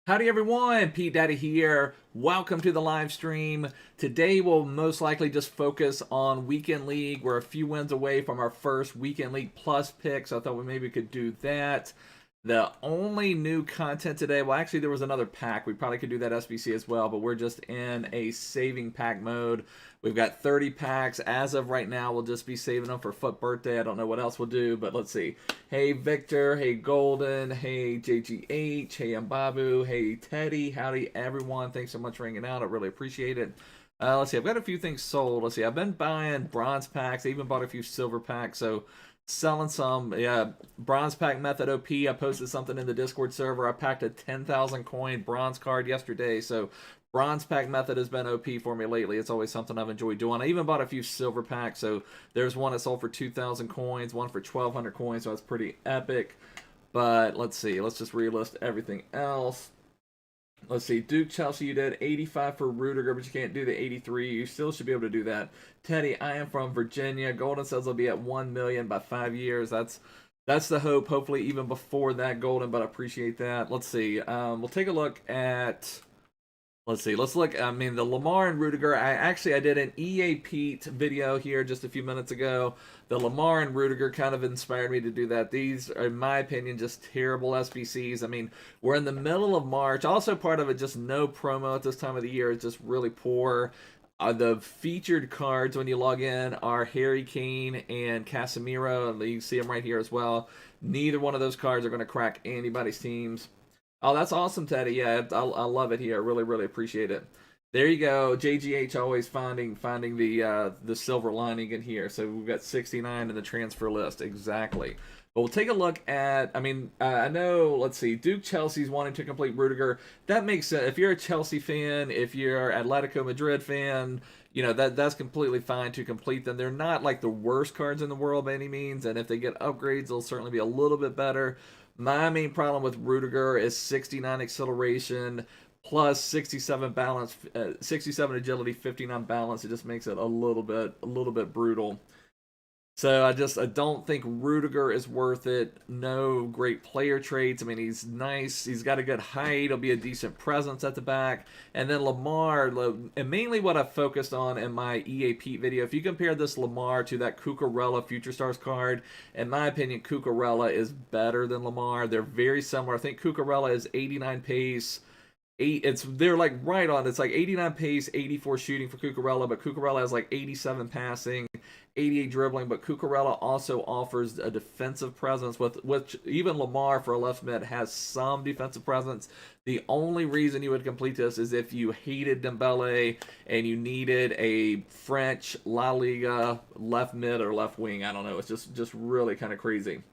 Howdy everyone, Pete Daddy here. Welcome to the live stream. Today we'll most likely just focus on Weekend League. We're a few wins away from our first Weekend League Plus pick, so I thought we maybe could do that. The only new content today, well actually there was another pack. We probably could do that SBC as well, but we're just in a saving pack mode. We've got 30 packs. As of right now, we'll just be saving them for FUT birthday. I don't know what else we'll do, but let's see. Hey Victor, hey Golden, hey JGH, hey Mbabu, hey Teddy. Howdy everyone. Thanks so much for hanging out. I really appreciate it. Let's see, I've got a few things sold. Let's see, I've been buying bronze packs. I even bought a few silver packs, so selling some. Yeah, bronze pack method OP. I posted something in the Discord server. I packed a 10,000 coin bronze card yesterday, so bronze pack method has been OP for me lately. It's always something I've enjoyed doing. I even bought a few silver packs, so there's one that sold for 2,000 coins, one for 1,200 coins, so that's pretty epic. But let's see, let's just relist everything else. Let's see, Duke Chelsea, you did 85 for Rudiger, but you can't do the 83. You still should be able to do that. Teddy, I am from Virginia. Golden says I'll be at 1 million by 5 years. That's the hope. Hopefully even before that, Golden, but I appreciate that. Let's see. We'll take a look at... Let's see. Let's look. I mean, the Lemar and Rudiger. I did an EA Pete video here just a few minutes ago. The Lemar and Rudiger kind of inspired me to do that. These are, in my opinion, just terrible SBCs. I mean, we're in the middle of March. Also, part of it, just no promo at this time of the year. It's just really poor. The featured cards when you log in are Harry Kane and Casemiro. And you can see them right here as well. Neither one of those cards are going to crack anybody's teams. Oh, that's awesome, Teddy. Yeah, I love it here. I really, really appreciate it. There you go. JGH always finding the silver lining in here. So we've got 69 in the transfer list. Exactly. But we'll take a look at, I mean, I know, let's see, Duke Chelsea's wanting to complete Rudiger. That makes sense. If you're a Chelsea fan, if you're Atletico Madrid fan, you know, that's completely fine to complete them. They're not like the worst cards in the world by any means. And if they get upgrades, they'll certainly be a little bit better. My main problem with Rudiger is 69 acceleration plus 67 balance, 67 agility, 59 balance. It just makes it a little bit brutal. So I don't think Rudiger is worth it. No great player traits. I mean, he's nice. He's got a good height. He'll be a decent presence at the back. And then Lemar, and mainly what I focused on in my EA Pete video, if you compare this Lemar to that Cucurella Future Stars card, in my opinion, Cucurella is better than Lemar. They're very similar. I think Cucurella is 89 pace. They're like right on. It's like 89 pace, 84 shooting for Cucurella, but Cucurella has like 87 passing, 88 dribbling. But Cucurella also offers a defensive presence, with which even Lemar for a left mid has some defensive presence. The only reason you would complete this is if you hated Dembele and you needed a French La Liga left mid or left wing. I don't know. It's just really kind of crazy.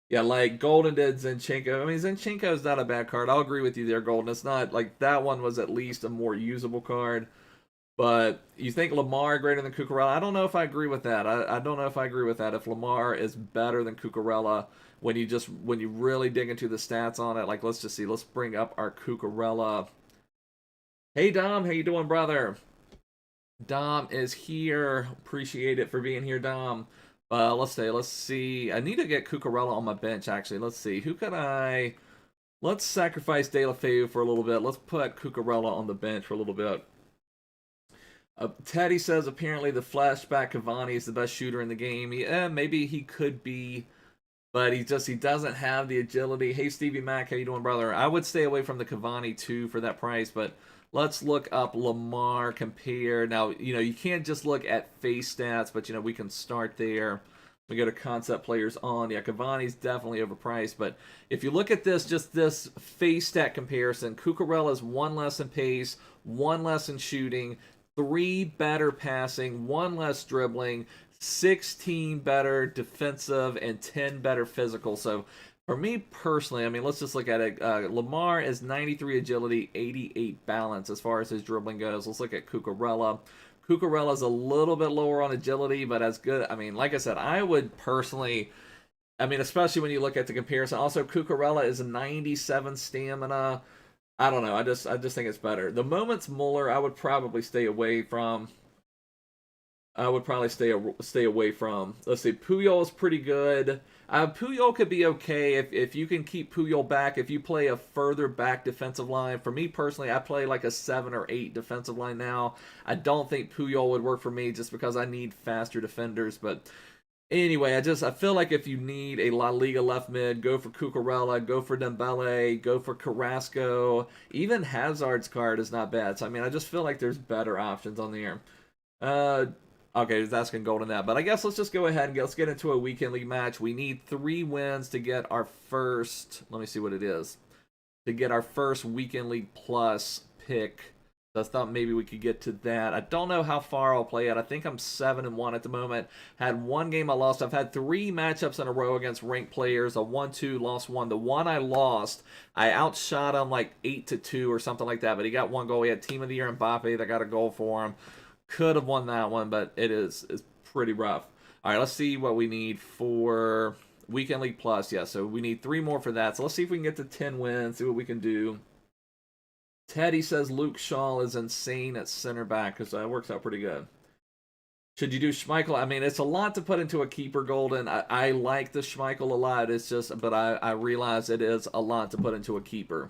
Yeah, like Golden did Zinchenko. I mean, Zinchenko is not a bad card. I'll agree with you there, Golden. It's not like that one was at least a more usable card. But you think Lemar greater than Cucurella? I don't know if I agree with that. I don't know if I agree with that. If Lemar is better than Cucurella, when you really dig into the stats on it, like let's just see. Let's bring up our Cucurella. Hey Dom, how you doing, brother? Dom is here. Appreciate it for being here, Dom. Let's see. I need to get Cucurella on my bench, actually. Let's see. Let's sacrifice De La Feu for a little bit. Let's put Cucurella on the bench for a little bit. Teddy says apparently the flashback Cavani is the best shooter in the game. Maybe he could be, but he doesn't have the agility. Hey, Stevie Mac, how you doing, brother? I would stay away from the Cavani too for that price, but let's look up Lemar, compare. Now, you know, you can't just look at face stats, but, you know, we can start there. We go to concept players on. Yeah, Cavani's definitely overpriced, but if you look at this, just this face stat comparison, Cucurella's 1 less in pace, 1 less in shooting, 3 better passing, 1 less dribbling, 16 better defensive, and 10 better physical. So for me personally, I mean, let's just look at it. Lemar is 93 agility, 88 balance as far as his dribbling goes. Let's look at Cucurella. Cucurella is a little bit lower on agility, but as good. I mean, like I said, I would personally, I mean, especially when you look at the comparison. Also, Cucurella is 97 stamina. I don't know. I just think it's better. The Moments Muller, I would probably stay away from. I would probably stay away from. Let's see, Puyol is pretty good. Puyol could be okay if you can keep Puyol back. If you play a further back defensive line, for me personally, I play like a 7 or 8 defensive line now. I don't think Puyol would work for me just because I need faster defenders. But anyway, I feel like if you need a La Liga left mid, go for Cucurella, go for Dembele, go for Carrasco. Even Hazard's card is not bad. So I mean, I just feel like there's better options on the air. Okay, he's asking gold in that. But I guess let's just go ahead and let's get into a weekend league match. We need 3 wins to get our first, let me see what it is, to get our first weekend league plus pick. So I thought maybe we could get to that. I don't know how far I'll play it. I think I'm 7-1 at the moment. Had 1 game I lost. I've had 3 matchups in a row against ranked players. A 1-2, lost 1. The one I lost, I outshot him like 8-2 or something like that. But he got 1 goal. He had Team of the Year Mbappe that got a goal for him. Could have won that one, but it's pretty rough. All right, let's see what we need for Weekend League Plus. Yeah, so we need 3 more for that. So let's see if we can get to 10 wins, see what we can do. Teddy says Luke Shaw is insane at center back, because that works out pretty good. Should you do Schmeichel? I mean, it's a lot to put into a keeper, Golden. I like the Schmeichel a lot. It's just, but I realize it is a lot to put into a keeper.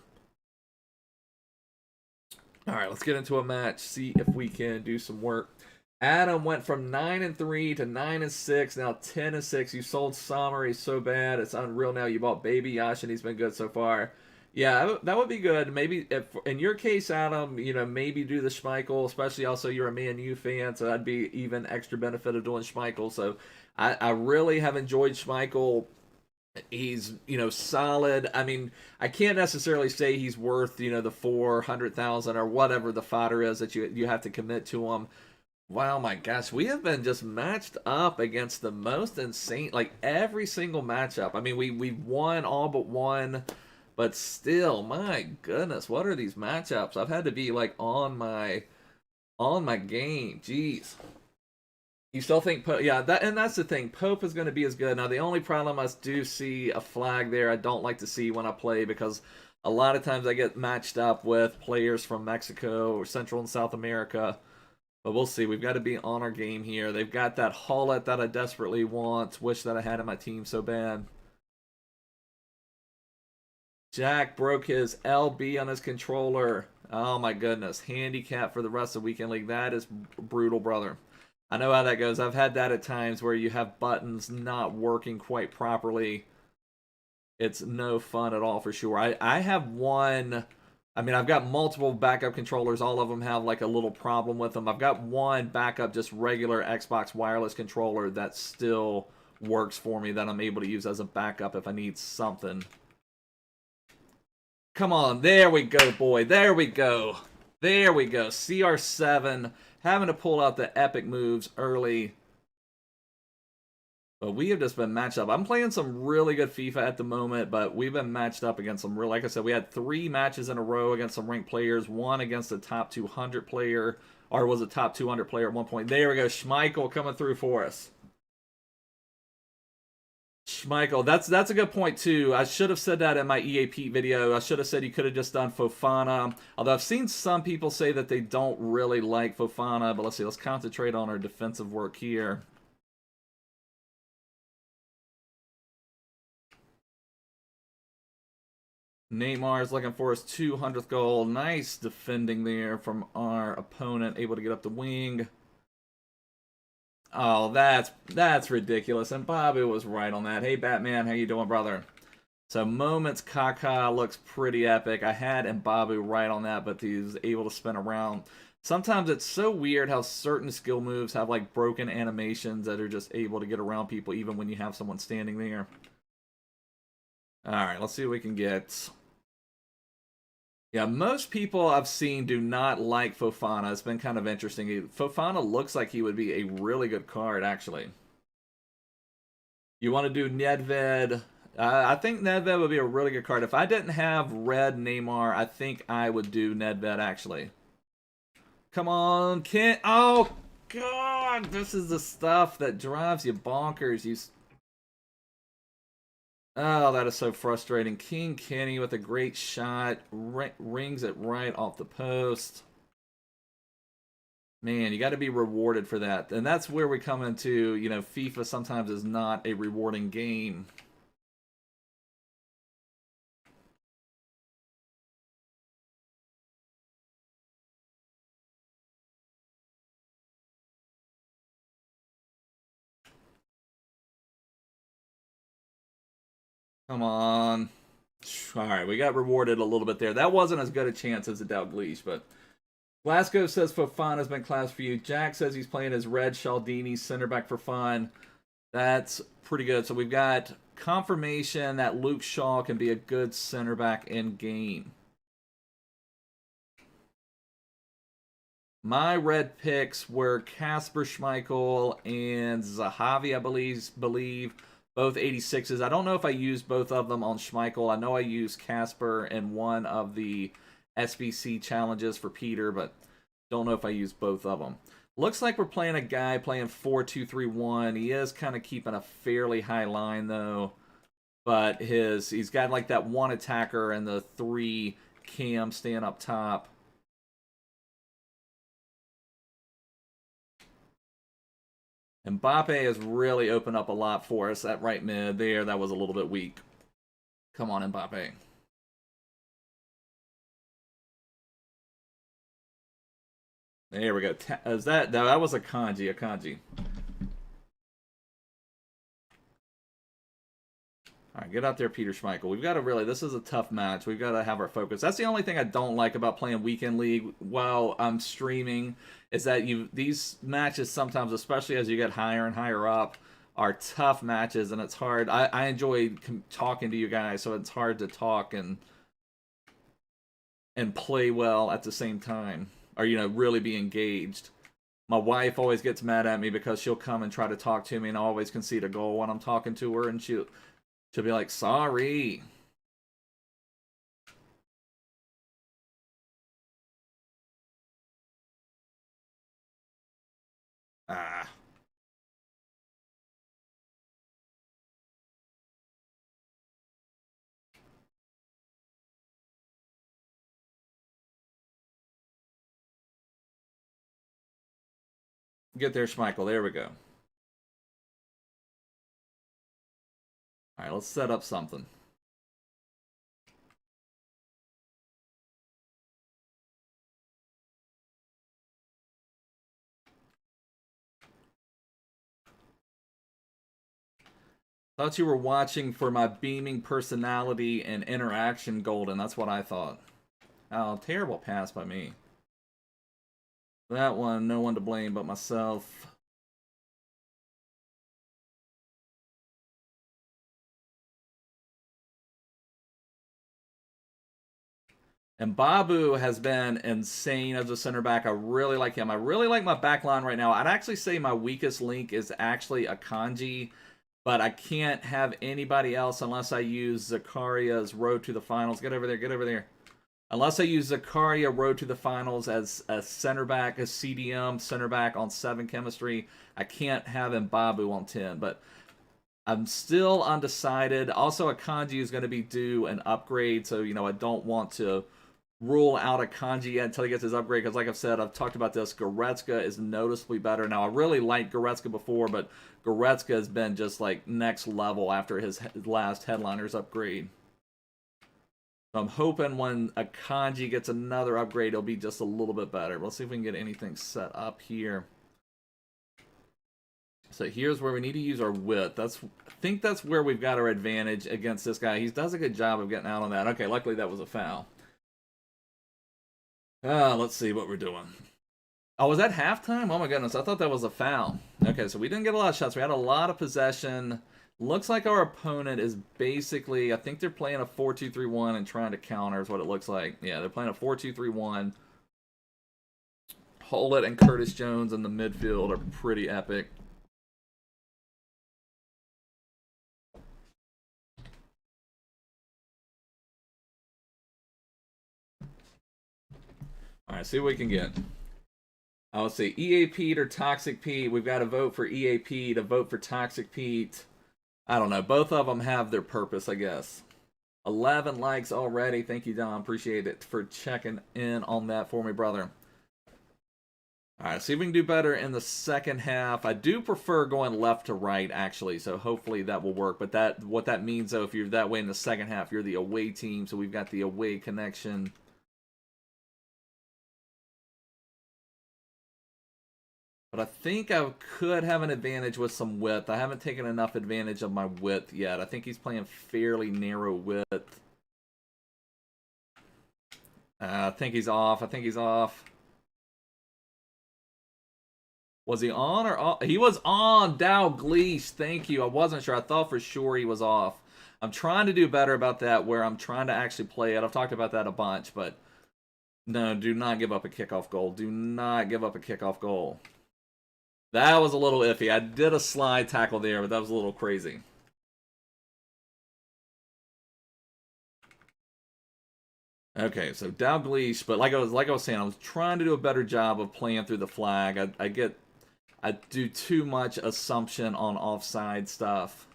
All right, let's get into a match, see if we can do some work. Adam went from 9-3 to 9-6, now 10-6. You sold Sommer, he's so bad, it's unreal now. You bought Baby Yash, and he's been good so far. Yeah, that would be good. Maybe, if in your case, Adam, you know, maybe do the Schmeichel, especially also you're a Man U fan, so that'd be even extra benefit of doing Schmeichel. So I really have enjoyed Schmeichel. He's, you know, solid. I mean, I can't necessarily say he's worth, you know, the 400,000 or whatever the fodder is that you have to commit to him. Wow, my gosh, we have been just matched up against the most insane, like every single matchup. I mean, we've won all but one, but still, my goodness, what are these matchups? I've had to be like on my game. Jeez. You still think Pope? Yeah, that's the thing. Pope is going to be as good. Now, the only problem I do see a flag there I don't like to see when I play, because a lot of times I get matched up with players from Mexico or Central and South America. But we'll see. We've got to be on our game here. They've got that Hullet that I desperately want. Wish that I had in my team so bad. Jack broke his LB on his controller. Oh my goodness. Handicap for the rest of the weekend league. That is brutal, brother. I know how that goes. I've had that at times where you have buttons not working quite properly. It's no fun at all for sure. I have one. I mean, I've got multiple backup controllers. All of them have like a little problem with them. I've got one backup, just regular Xbox wireless controller that still works for me, that I'm able to use as a backup if I need something. Come on. There we go, boy. There we go. There we go. CR7. Having to pull out the epic moves early. But we have just been matched up. I'm playing some really good FIFA at the moment, but we've been matched up against some real, like I said, we had 3 matches in a row against some ranked players. 1 against a top 200 player, or was a top 200 player at one point. There we go. Schmeichel coming through for us. Schmeichel, that's a good point too. I should have said that in my EAP video. I should have said you could have just done Fofana. Although I've seen some people say that they don't really like Fofana. But let's see. Let's concentrate on our defensive work here. Neymar is looking for his 200th goal. Nice defending there from our opponent. Able to get up the wing. Oh, that's ridiculous. And Bobby was right on that. Hey, Batman, how you doing, brother? So, Moments Kaká looks pretty epic. I had Mbabu right on that, but he was able to spin around. Sometimes it's so weird how certain skill moves have, like, broken animations that are just able to get around people even when you have someone standing there. Alright, let's see what we can get. Yeah, most people I've seen do not like Fofana. It's been kind of interesting. Fofana looks like he would be a really good card, actually. You want to do Nedved? I think Nedved would be a really good card. If I didn't have red Neymar, I think I would do Nedved, actually. Come on, Kent. Oh, God. This is the stuff that drives you bonkers. Oh, that is so frustrating. King Kenny with a great shot. Rings it right off the post. Man, you got to be rewarded for that. And that's where we come into, you know, FIFA sometimes is not a rewarding game. Come on. All right, we got rewarded a little bit there. That wasn't as good a chance as the Dalglish, but Glasgow says Fofana's been class for you. Jack says he's playing as Red Cialdini, center back for fun. That's pretty good. So we've got confirmation that Luke Shaw can be a good center back in game. My red picks were Kasper Schmeichel and Zahavi, I believe. Both 86s. I don't know if I used both of them on Schmeichel. I know I used Kasper in one of the SBC challenges for Peter, but don't know if I used both of them. Looks like we're playing a guy playing 4-2-3-1. He is kind of keeping a fairly high line, though. But he's got like that one attacker and the 3 cam staying up top. Mbappe has really opened up a lot for us. That right mid there, that was a little bit weak. Come on, Mbappe. There we go. Is that no, that was Akanji. All right, get out there, Peter Schmeichel. We've got to really, this is a tough match. We've got to have our focus. That's the only thing I don't like about playing Weekend League while I'm streaming, is that these matches sometimes, especially as you get higher and higher up, are tough matches, and it's hard. I enjoy talking to you guys, so it's hard to talk and play well at the same time, or, you know, really be engaged. My wife always gets mad at me because she'll come and try to talk to me and always concede a goal when I'm talking to her, and she'll be like, sorry. Ah. Get there, Schmeichel. There we go. All right, let's set up something. Thought you were watching for my beaming personality and interaction, Golden. That's what I thought. Oh, terrible pass by me. That one, no one to blame but myself. And Mbabu has been insane as a center back. I really like him. I really like my back line right now. I'd actually say my weakest link is actually Akanji, but I can't have anybody else unless I use Zakaria's Road to the Finals. Get over there, get over there. Unless I use Zakaria Road to the Finals as a center back, a CDM center back on 7 chemistry, I can't have Mbabu on 10. But I'm still undecided. Also, Akanji is going to be due an upgrade, so, you know, I don't want to rule out Akanji yet until he gets his upgrade, because like I've said, I've talked about this, Goretzka is noticeably better. Now, I really liked Goretzka before, but Goretzka has been just like next level after his last Headliners upgrade. So I'm hoping when Akanji gets another upgrade, it'll be just a little bit better. Let's see if we can get anything set up here. So here's where we need to use our width. I think that's where we've got our advantage against this guy. He does a good job of getting out on that. Okay, luckily that was a foul. Let's see what we're doing. Oh, was that halftime? Oh my goodness, I thought that was a foul. Okay, so we didn't get a lot of shots. We had a lot of possession. Looks like our opponent is basically, I think they're playing a 4-2-3-1 and trying to counter is what it looks like. Yeah, they're playing a 4-2-3-1. Hollett and Curtis Jones in the midfield are pretty epic. All right, see what we can get. I would say EA Pete or Toxic Pete. We've got to vote for EA Pete, to vote for Toxic Pete. I don't know. Both of them have their purpose, I guess. 11 likes already. Thank you, Dom. Appreciate it for checking in on that for me, brother. All right, see if we can do better in the second half. I do prefer going left to right, actually, so hopefully that will work. But what that means, though, if you're that way in the second half, you're the away team, so we've got the away connection. But I think I could have an advantage with some width. I haven't taken enough advantage of my width yet. I think he's playing fairly narrow width. I think he's off. I think he's off. Was he on or off? He was on. Dalglish. Thank you. I wasn't sure. I thought for sure he was off. I'm trying to do better about that where I'm trying to actually play it. I've talked about that a bunch, but no, do not give up a kickoff goal. Do not give up a kickoff goal. That was a little iffy. I did a slide tackle there, but that was a little crazy. Okay, so Dalglish, but like I was saying, I was trying to do a better job of playing through the flag. I do too much assumption on offside stuff.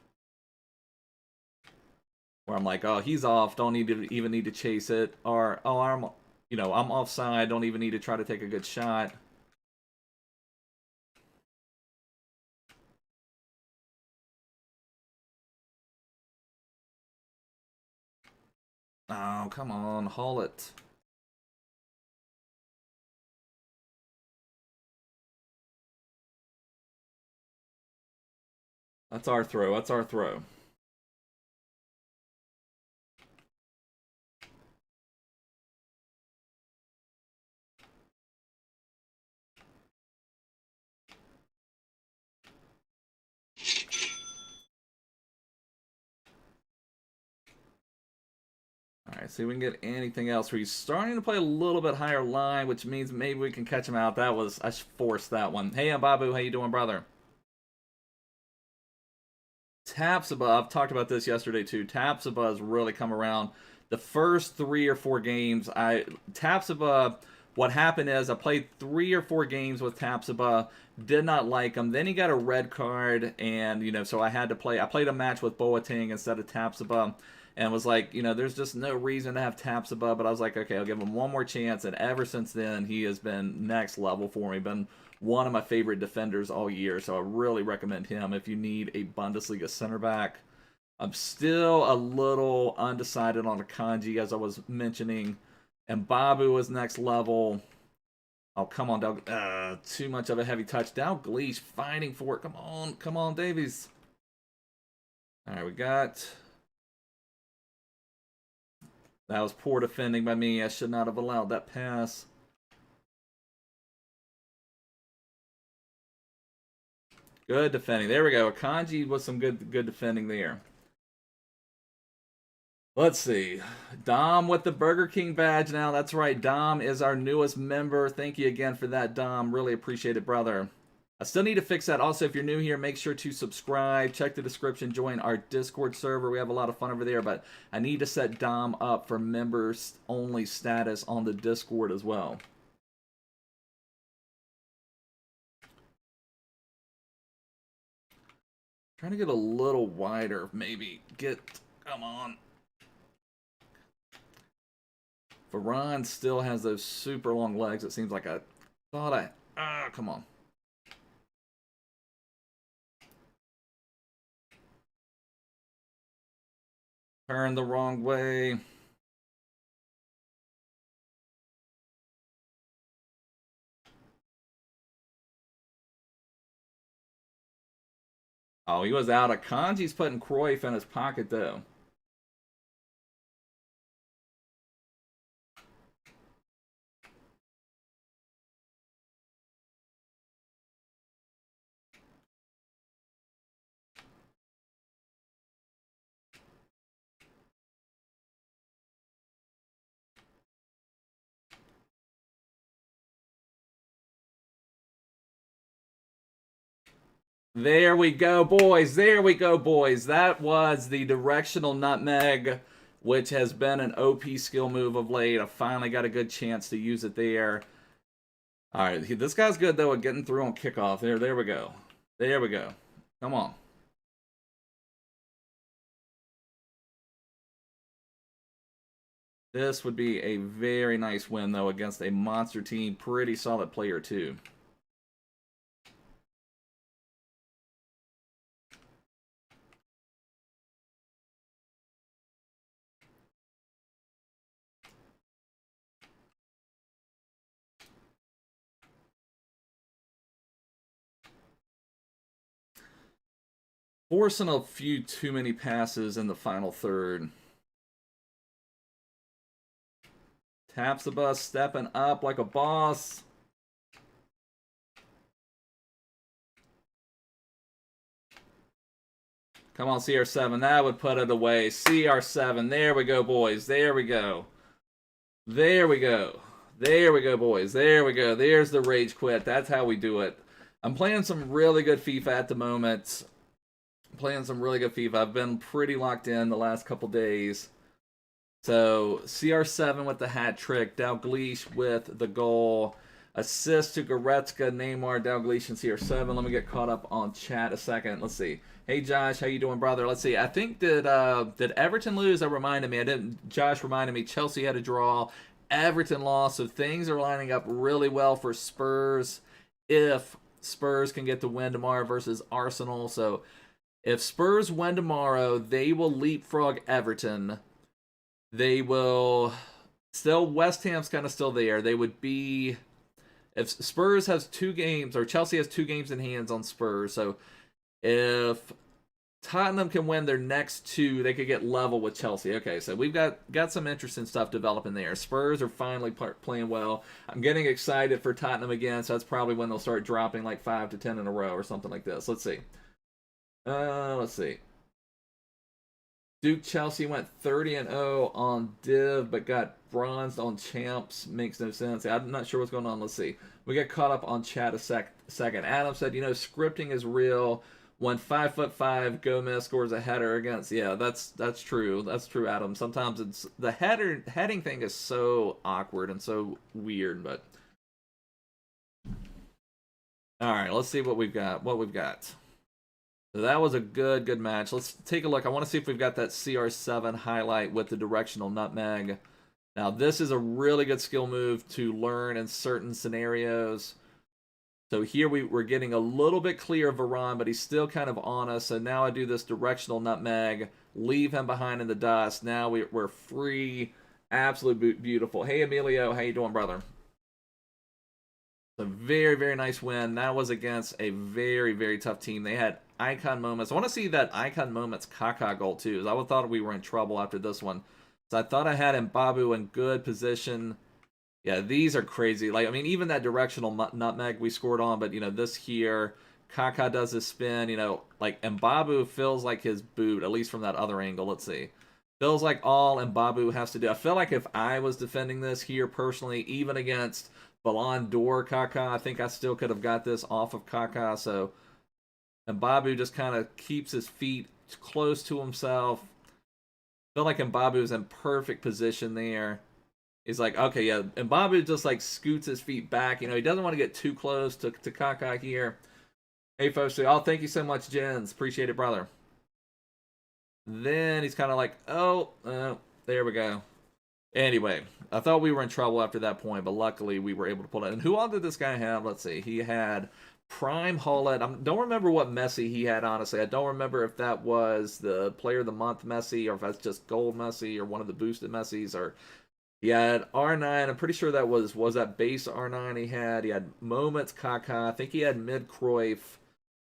Where I'm like, oh, he's off, don't even need to chase it, or oh, I'm offside, don't even need to try to take a good shot. Oh, come on, haul it. That's our throw. That's our throw. Alright, see if we can get anything else. He's starting to play a little bit higher line, which means maybe we can catch him out. I forced that one. Hey, Mbabu, how you doing, brother? Tapsoba, I've talked about this yesterday too. Tapsoba has really come around. The first 3 or 4 games, Tapsoba, what happened is I played 3 or 4 games with Tapsoba, did not like him. Then he got a red card, and so I had to play. I played a match with Boateng instead of Tapsoba, and was like, there's just no reason to have Tapsoba. But I was like, okay, I'll give him one more chance. And ever since then, he has been next level for me. Been one of my favorite defenders all year, so I really recommend him if you need a Bundesliga center back. I'm still a little undecided on Akanji, as I was mentioning. And Mbabu is next level. Oh, come on, too much of a heavy touch. Dalglish fighting for it. Come on, Davies. All right, we got... That was poor defending by me. I should not have allowed that pass. Good defending. There we go. Akanji was some good defending there. Let's see. Dom with the Burger King badge now. That's right. Dom is our newest member. Thank you again for that, Dom. Really appreciate it, brother. I still need to fix that. Also, if you're new here, make sure to subscribe. Check the description. Join our Discord server. We have a lot of fun over there, but I need to set Dom up for members-only status on the Discord as well. Trying to get a little wider, maybe. Come on. Varane still has those super long legs. It seems like I thought come on. Turn the wrong way. Oh, he was out. Akanji's putting Cruyff in his pocket, though. There we go, boys. There we go, boys. That was the directional nutmeg, which has been an OP skill move of late. I finally got a good chance to use it there. All right, this guy's good, though, at getting through on kickoff. There we go. There we go. Come on. This would be a very nice win, though, against a monster team. Pretty solid player, too. Forcing a few too many passes in the final third. Tapsoba stepping up like a boss. Come on, CR7. That would put it away. CR7. There we go, boys. There we go. There we go. There we go, boys. There we go. There's the rage quit. That's how we do it. I'm playing some really good FIFA at the moment. Playing some really good FIFA. I've been pretty locked in the last couple days. So, CR7 with the hat trick. Dalglish with the goal. Assist to Goretzka, Neymar, Dalglish, and CR7. Let me get caught up on chat a second. Let's see. Hey, Josh. How you doing, brother? Let's see. I think did Everton lose? That reminded me. I didn't. Josh reminded me. Chelsea had a draw. Everton lost. So, things are lining up really well for Spurs. If Spurs can get the win tomorrow versus Arsenal. So, if Spurs win tomorrow, they will leapfrog Everton. They will still, West Ham's kind of still there. They would be, if Spurs has 2 games, or Chelsea has 2 games in hands on Spurs. So if Tottenham can win their next 2, they could get level with Chelsea. Okay, so we've got some interesting stuff developing there. Spurs are finally playing well. I'm getting excited for Tottenham again, so that's probably when they'll start dropping like 5 to 10 in a row or something like this. Let's see. Let's see. Duke Chelsea went 30-0 on Div, but got bronzed on Champs. Makes no sense. I'm not sure what's going on. Let's see. We got caught up on chat a second. Adam said, scripting is real. When 5'5" Gomez scores a header against, yeah, that's true. That's true, Adam. Sometimes it's the heading thing is so awkward and so weird, but all right, let's see what we've got. So that was a good match. Let's take a look. I want to see if we've got that CR7 highlight with the directional nutmeg. Now, this is a really good skill move to learn in certain scenarios. So here we're getting a little bit clear of Varane, but he's still kind of on us. So now I do this directional nutmeg, leave him behind in the dust. Now we're free. Absolutely beautiful. Hey, Emilio. How you doing, brother? A very, very nice win. That was against a very, very tough team. They had icon moments. I want to see that icon moments Kaká goal too. I thought we were in trouble after this one. So I thought I had Mbabu in good position. Yeah, these are crazy. Like, I mean, even that directional nutmeg we scored on, but, this here, Kaká does his spin, like Mbabu feels like his boot, at least from that other angle. Let's see. Feels like all Mbabu has to do. I feel like if I was defending this here personally, even against Ballon d'Or Kaká, I think I still could have got this off of Kaká. So Mbabu just kind of keeps his feet close to himself. I feel like Mbabu is in perfect position there. He's like, okay, yeah, Mbabu just like scoots his feet back. He doesn't want to get too close to Kaká here. Hey, folks, thank you so much, Jens. Appreciate it, brother. Then he's kind of like, there we go. Anyway, I thought we were in trouble after that point, but luckily we were able to pull it. And who all did this guy have? Let's see. He had Prime Holland. I don't remember what Messi he had, honestly. I don't remember if that was the Player of the Month Messi or if that's just Gold Messi or one of the boosted Messis. Or he had R9. I'm pretty sure that was that base R9 he had. He had Moments Kaká. I think he had Mid Cruyff.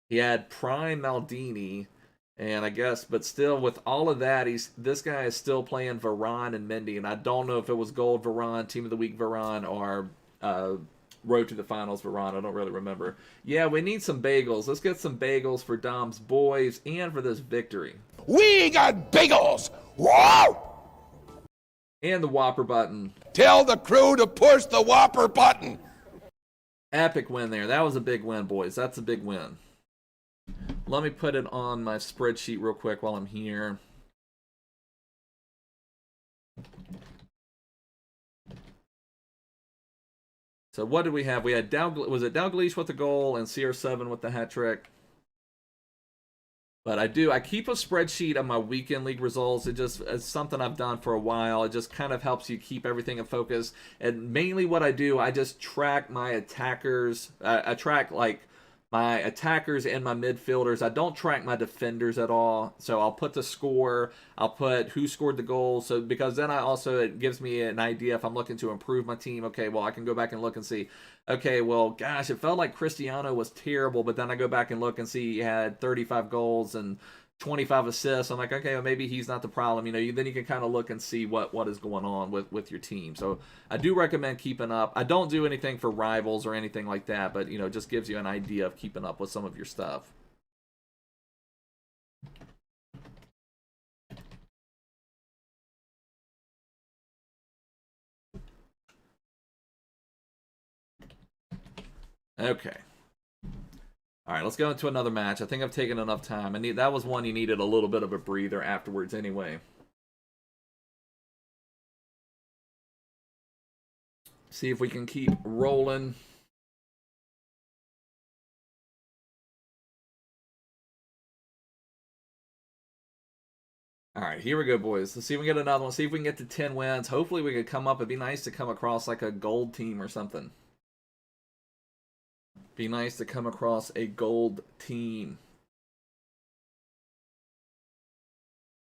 He had Prime Maldini. And I guess, but still, with all of that, this guy is still playing Varane and Mendy, and I don't know if it was Gold Varane, Team of the Week Varane, or Road to the Finals Varane. I don't really remember. Yeah, we need some bagels. Let's get some bagels for Dom's boys and for this victory. We got bagels! Whoa! And the Whopper button. Tell the crew to push the Whopper button. Epic win there. That was a big win, boys. That's a big win. Let me put it on my spreadsheet real quick while I'm here. So what did we have? We had was it Dalglish with the goal and CR7 with the hat trick? But I keep a spreadsheet of my weekend league results. It's something I've done for a while. It just kind of helps you keep everything in focus. And mainly what I do, I just track my attackers. I track like my attackers and my midfielders. I don't track my defenders at all. So I'll put the score. I'll put who scored the goal. So because then it gives me an idea if I'm looking to improve my team. Okay, well, I can go back and look and see. Okay, well, gosh, it felt like Cristiano was terrible. But then I go back and look and see he had 35 goals and 25 assists. I'm like, okay, well, maybe he's not the problem. You know, then you can kind of look and see what is going on with your team. So I do recommend keeping up. I don't do anything for rivals or anything like that, but, you know, it just gives you an idea of keeping up with some of your stuff. Okay. All right, let's go into another match. I think I've taken enough time. That was one you needed a little bit of a breather afterwards anyway. See if we can keep rolling. All right, here we go, boys. Let's see if we can get another one. See if we can get to 10 wins. Hopefully we could come up. It'd be nice to come across like a gold team or something. Be nice to come across a gold team.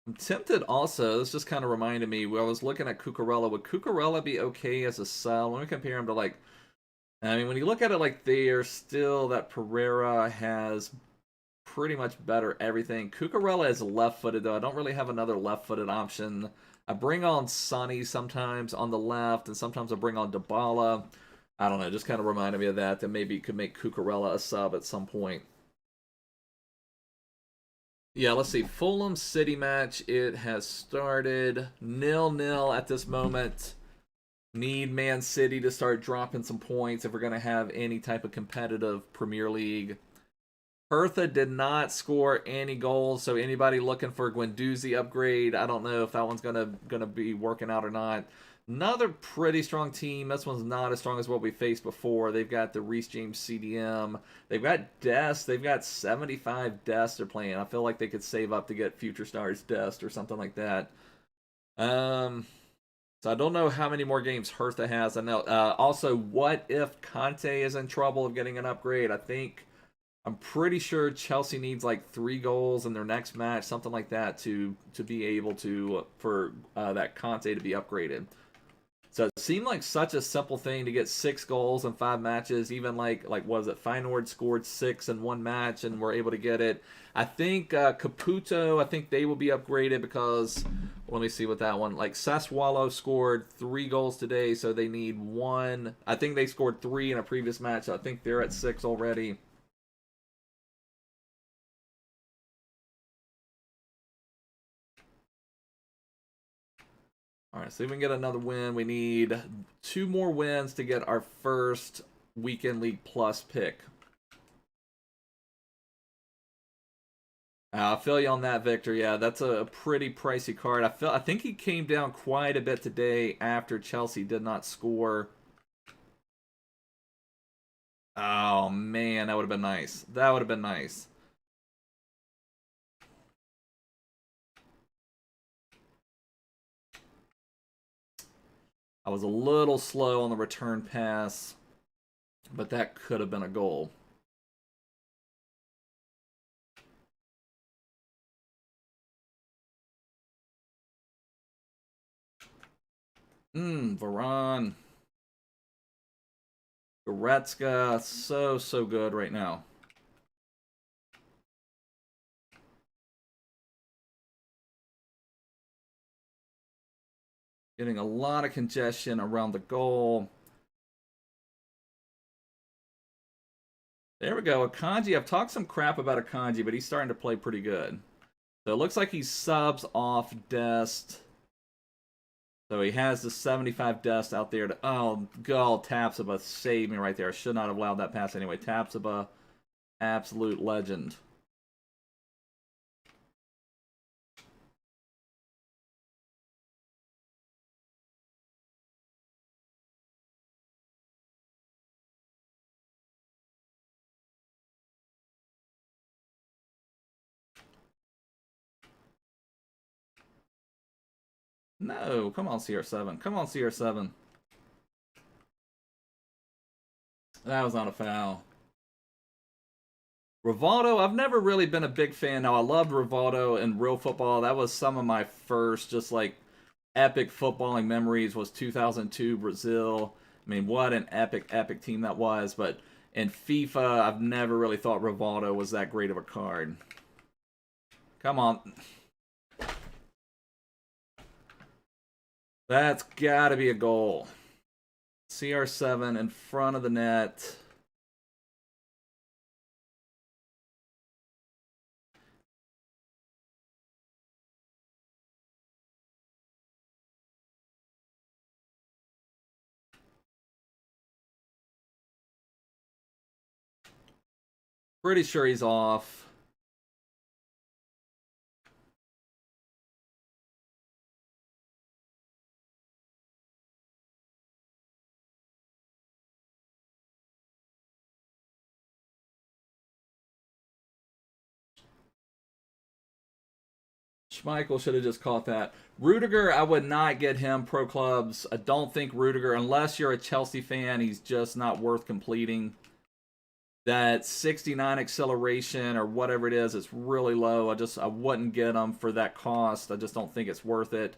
I'm tempted also, this just kind of reminded me, when I was looking at Cucurella, would Cucurella be okay as a sell? Let me compare him to, like, I mean, when you look at it like they're still, that Pereira has pretty much better everything. Cucurella is left-footed, though. I don't really have another left-footed option. I bring on Sonny sometimes on the left, and sometimes I bring on Dybala. I don't know, just kind of reminded me of that maybe could make Cucurella a sub at some point. Yeah, let's see. Fulham City match. It has started 0-0 at this moment. Need Man City to start dropping some points if we're going to have any type of competitive Premier League. Hertha did not score any goals, so anybody looking for a Guendouzi upgrade, I don't know if that one's gonna be working out or not. Another pretty strong team. This one's not as strong as what we faced before. They've got the Reece James CDM. They've got Dest. They've got 75 Dest they're playing. I feel like they could save up to get Future Stars Dest or something like that. So I don't know how many more games Hertha has. I know. Also, what if Conte is in trouble of getting an upgrade? I'm pretty sure Chelsea needs like 3 goals in their next match, something like that, to be able to for that Conte to be upgraded. So it seemed like such a simple thing to get 6 goals in 5 matches. Even like was it Feyenoord scored 6 in 1 match and were able to get it. I think Caputo, I think they will be upgraded because, let me see what that one, like Sassuolo scored 3 goals today, so they need 1. I think they scored 3 in a previous match, so I think they're at 6 already. All right, see if we can get another win. We need 2 more wins to get our first Weekend League Plus pick. I feel you on that, Victor. Yeah, that's a pretty pricey card. I think he came down quite a bit today after Chelsea did not score. Oh, man, that would have been nice. That would have been nice. I was a little slow on the return pass, but that could have been a goal. Varane. Goretzka, so good right now. Getting a lot of congestion around the goal. There we go. Akanji, I've talked some crap about Akanji, but he's starting to play pretty good. So it looks like he subs off Dest. So he has the 75 Dest out there. Oh, God, Tapsoba saved me right there. I should not have allowed that pass anyway. Tapsoba, absolute legend. No, come on, CR7. Come on, CR7. That was not a foul. Rivaldo, I've never really been a big fan. Now, I loved Rivaldo in real football. That was some of my first, just like, epic footballing memories was 2002 Brazil. I mean, what an epic team that was. But in FIFA, I've never really thought Rivaldo was that great of a card. Come on. That's got to be a goal. CR7 in front of the net. Pretty sure he's off. Schmeichel should have just caught that. Rudiger, I would not get him pro clubs. I don't think Rudiger, unless you're a Chelsea fan, he's just not worth completing. That 69 acceleration or whatever it is, it's really low. I wouldn't get him for that cost. I just don't think it's worth it.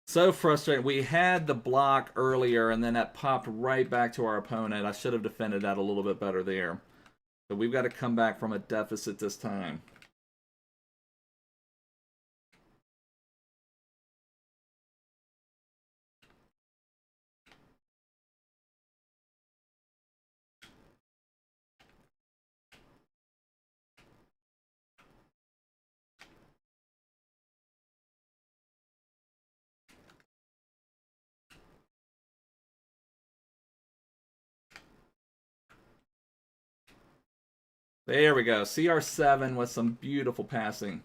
So frustrating. We had the block earlier, and then that popped right back to our opponent. I should have defended that a little bit better there. So we've got to come back from a deficit this time. There we go. CR7 with some beautiful passing.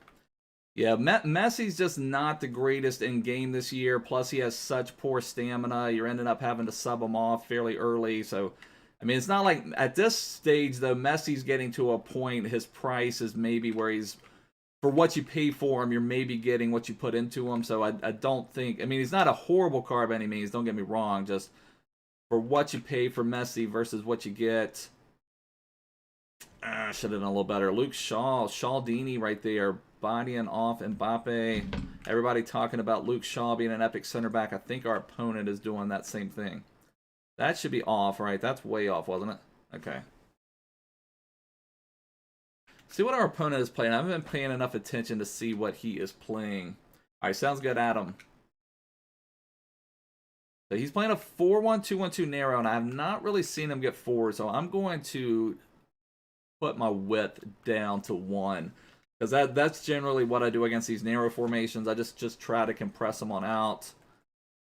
Yeah, Messi's just not the greatest in game this year. Plus, he has such poor stamina. You're ending up having to sub him off fairly early. So, I mean, it's not like at this stage, though, Messi's getting to a point, his price is maybe where he's, for what you pay for him, you're maybe getting what you put into him. So, I don't think, I mean, he's not a horrible card by any means. Don't get me wrong. Just for what you pay for Messi versus what you get. Should have done a little better. Luke Shaw, Shaldini right there, bodying off Mbappe. Everybody talking about Luke Shaw being an epic center back. I think our opponent is doing that same thing. That should be off, right? That's way off, wasn't it? Okay. See what our opponent is playing. I haven't been paying enough attention to see what he is playing. All right, sounds good, Adam. So he's playing a 4-1-2-1-2 narrow, and I have not really seen him get forward, so I'm going to put my width down to 1. Because that's generally what I do against these narrow formations. I just try to compress them on out.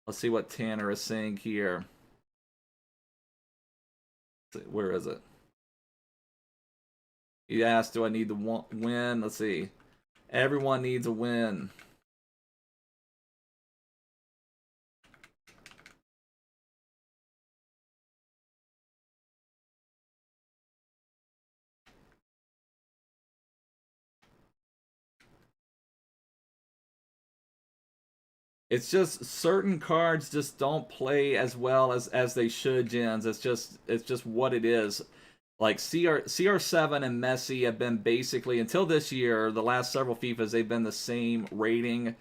Let's see what Tanner is saying here. Where is it? He asked, do I need the win? Let's see. Everyone needs a win. It's just certain cards just don't play as well as they should, Jens. It's just what it is. Like CR7 and Messi have been basically, until this year, the last several FIFAs, they've been the same rating.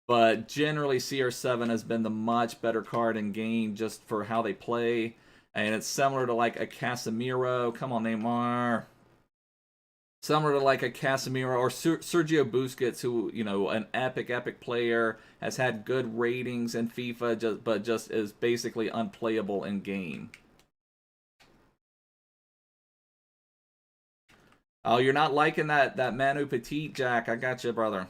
But generally, CR7 has been the much better card in game just for how they play. And it's similar to like a Casemiro. Come on, Neymar. Similar to like a Casemiro or Sergio Busquets, who, you know, an epic player, has had good ratings in FIFA, but just is basically unplayable in game. Oh, you're not liking that Manu Petit, Jack? I got you, brother.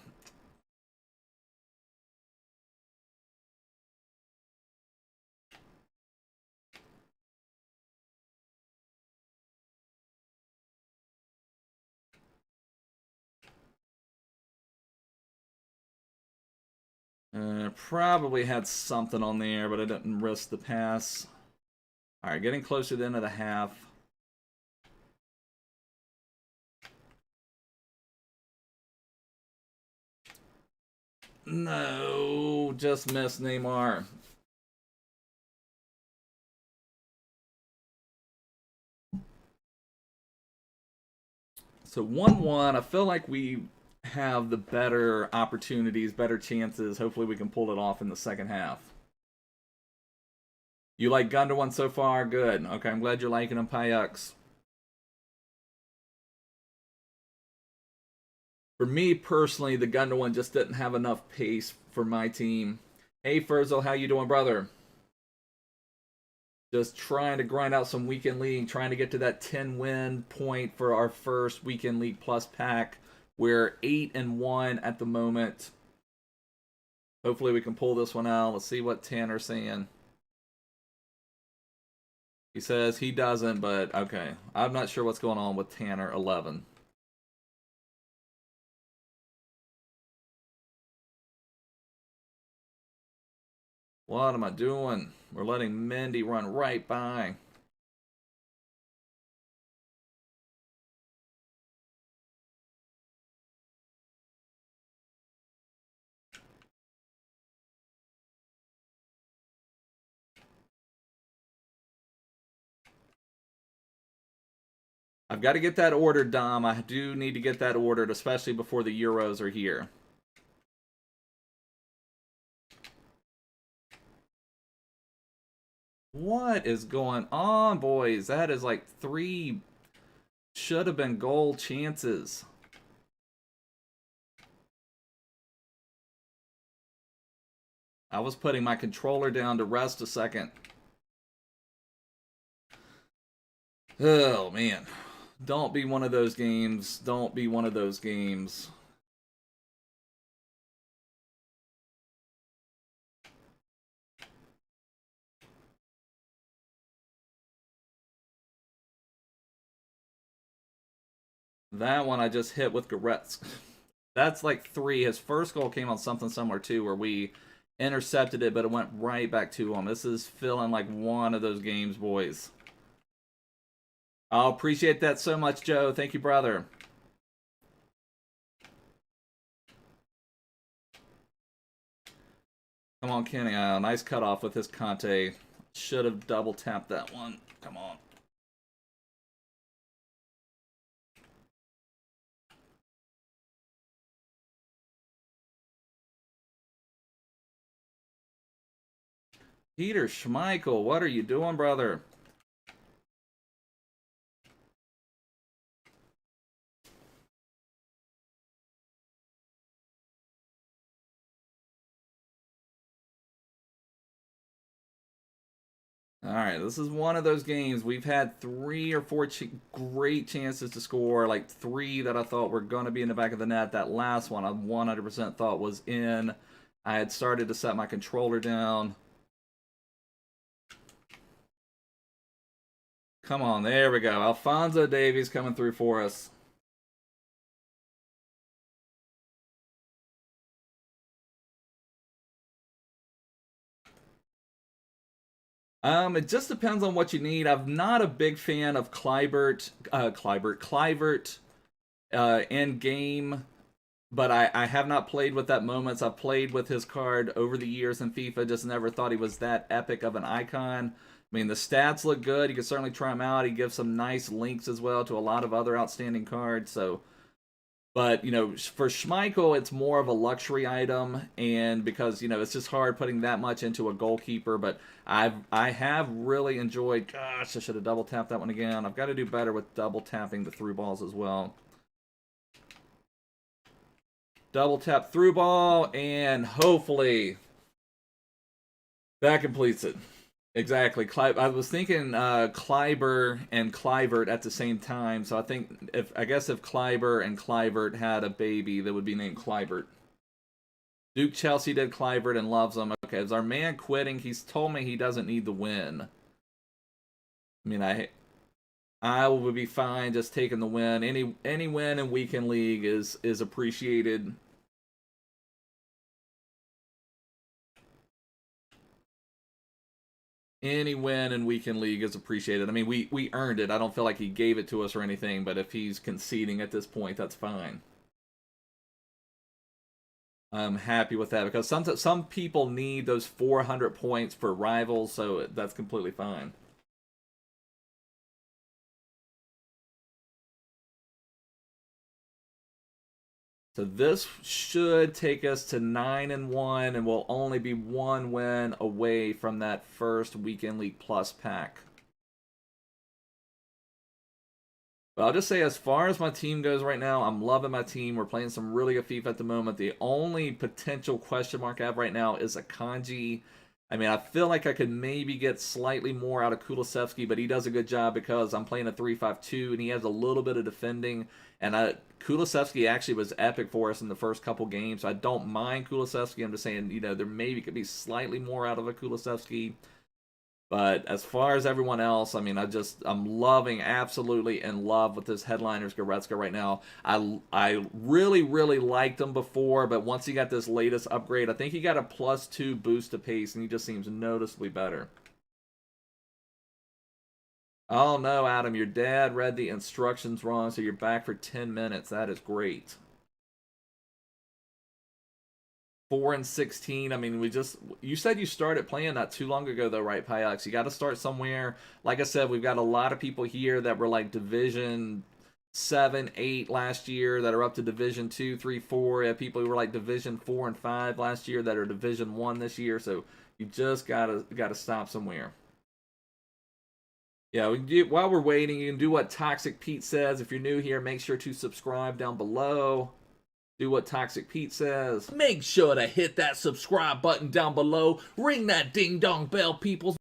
Probably had something on there, but I didn't risk the pass. All right, getting closer to the end of the half. No, just missed Neymar. So 1-1. I feel like we have the better opportunities, better chances. Hopefully we can pull it off in the second half. You like Gundogan so far? Good. Okay, I'm glad you're liking him, Payux. For me personally, the Gundogan just didn't have enough pace for my team. Hey, Furzo, how you doing, brother? Just trying to grind out some weekend league, trying to get to that 10-win point for our first weekend league plus pack. We're 8-1 at the moment. Hopefully we can pull this one out. Let's see what Tanner's saying. He says he doesn't, but okay. I'm not sure what's going on with Tanner 11. What am I doing? We're letting Mendy run right by. I've got to get that ordered, Dom. I do need to get that ordered, especially before the Euros are here. What is going on, boys? That is like 3 should have been goal chances. I was putting my controller down to rest a second. Oh, man. Don't be one of those games. Don't be one of those games. That one I just hit with Goretzka. That's like 3. His first goal came on something similar too, where we intercepted it, but it went right back to him. This is feeling like one of those games, boys. I'll appreciate that so much, Joe. Thank you, brother. Come on, Kenny. Nice cutoff with his Conte. Should have double tapped that one. Come on. Peter Schmeichel, what are you doing, brother? All right, this is one of those games. We've had 3 or 4 great chances to score, like 3 that I thought were going to be in the back of the net. That last one I 100% thought was in. I had started to set my controller down. Come on, there we go. Alphonso Davies coming through for us. It just depends on what you need. I'm not a big fan of Kluivert in game, but I have not played with that moments. I've played with his card over the years in FIFA. Just never thought he was that epic of an icon. I mean, the stats look good. You can certainly try him out. He gives some nice links as well to a lot of other outstanding cards. So, but, you know, for Schmeichel, it's more of a luxury item, and because, you know, it's just hard putting that much into a goalkeeper, but I have really enjoyed, gosh, I should have double tapped that one again. I've got to do better with double tapping the through balls as well. Double tap through ball, and hopefully that completes it. Exactly. I was thinking Kleiber and Kluivert at the same time, so I guess if Kleiber and Kluivert had a baby, that would be named Kluivert. Duke Chelsea did Kluivert and loves him. Okay, is our man quitting? He's told me he doesn't need the win. I mean, I will be fine just taking the win. Any win in weekend league is appreciated. Any win in weekend league is appreciated. I mean, we earned it. I don't feel like he gave it to us or anything, but if he's conceding at this point, that's fine. I'm happy with that because some people need those 400 points for rivals, so that's completely fine. So this should take us to 9-1, and we'll only be 1 win away from that first Weekend League Plus pack. But I'll just say, as far as my team goes right now, I'm loving my team. We're playing some really good FIFA at the moment. The only potential question mark I have right now is Akanji. I mean, I feel like I could maybe get slightly more out of Kulusevski, but he does a good job because I'm playing a 3-5-2, and he has a little bit of defending. And Kulusevski actually was epic for us in the first couple games. So I don't mind Kulusevski. I'm just saying, you know, there maybe could be slightly more out of a Kulusevski. But as far as everyone else, I mean, I'm loving, absolutely in love with this headliners Goretzka right now. I really, really liked him before, but once he got this latest upgrade, I think he got a +2 boost to pace, and he just seems noticeably better. Oh no, Adam, your dad read the instructions wrong, so you're back for 10 minutes. That is great. 4-16. I mean, you said you started playing not too long ago though, right, Pyux? You got to start somewhere. Like I said, we've got a lot of people here that were like Division 7, 8 last year that are up to Division 2, 3, 4. We have people who were like Division 4 and 5 last year that are Division 1 this year. So you just gotta stop somewhere. Yeah, while we're waiting, you can do what Toxic Pete says. If you're new here, make sure to subscribe down below. Do what Toxic Pete says. Make sure to hit that subscribe button down below. Ring that ding-dong bell, people.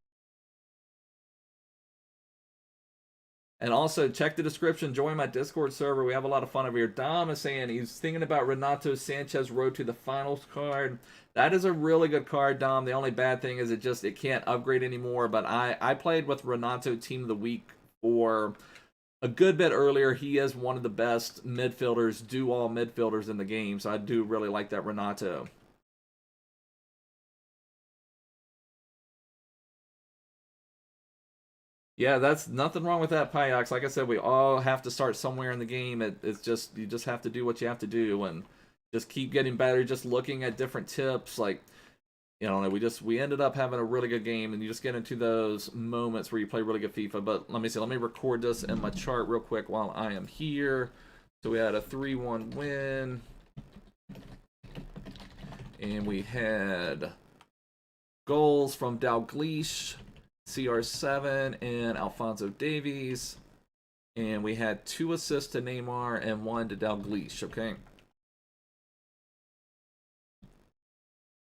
And also, check the description. Join my Discord server. We have a lot of fun over here. Dom is saying he's thinking about Renato Sanchez Road to the Finals card. That is a really good card, Dom. The only bad thing is it can't upgrade anymore. But I played with Renato Team of the Week for a good bit earlier. He is one of the best midfielders, do-all midfielders in the game, so I do really like that Renato. Yeah, that's nothing wrong with that, Pyox. Like I said, we all have to start somewhere in the game. It's just, you just have to do what you have to do and just keep getting better, just looking at different tips. Like, you know, we ended up having a really good game, and you just get into those moments where you play really good FIFA. But let me record this in my chart real quick while I am here. So we had a 3-1 win, and we had goals from Dalglish, CR7, and Alphonso Davies, and we had 2 assists to Neymar and 1 to Dalglish. Okay.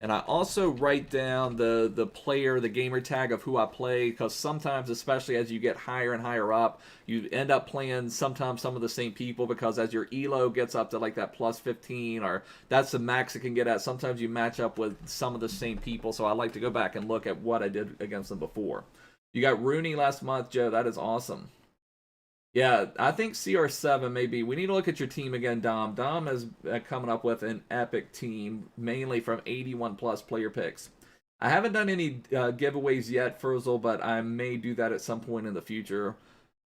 And I also write down the player, the gamer tag of who I play, because sometimes, especially as you get higher and higher up, you end up playing sometimes some of the same people, because as your elo gets up to like that +15, or that's the max it can get at, sometimes you match up with some of the same people. So I like to go back and look at what I did against them before. You got Rooney last month, Joe. That is awesome. Yeah, I think CR7 maybe. We need to look at your team again, Dom. Dom is coming up with an epic team, mainly from 81+ player picks. I haven't done any giveaways yet, Frizzle, but I may do that at some point in the future.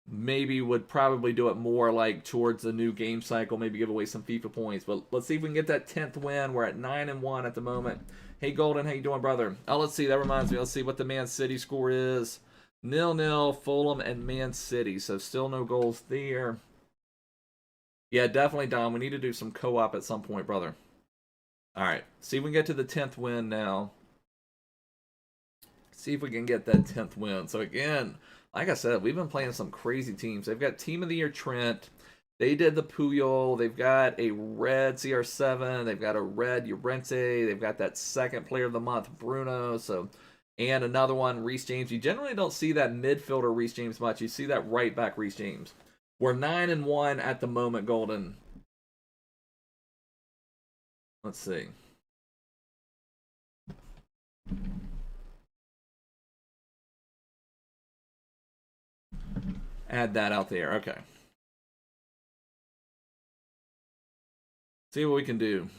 Maybe would probably do it more like towards the new game cycle, maybe give away some FIFA points. But let's see if we can get that 10th win. We're at 9-1 at the moment. Hey, Golden, how you doing, brother? Oh, let's see. That reminds me. Let's see what the Man City score is. 0-0, Fulham and Man City. So still no goals there. Yeah, definitely, Dom. We need to do some co-op at some point, brother. All right. See if we can get to the 10th win now. See if we can get that 10th win. So again, like I said, we've been playing some crazy teams. They've got Team of the Year Trent. They did the Puyol. They've got a red CR7. They've got a red Llorente. They've got that second player of the month, Bruno. So, and another one, Reece James. You generally don't see that midfielder Reece James much. You see that right back Reece James. We're 9-1 at the moment, Golden. Let's see. Add that out there. Okay. See what we can do.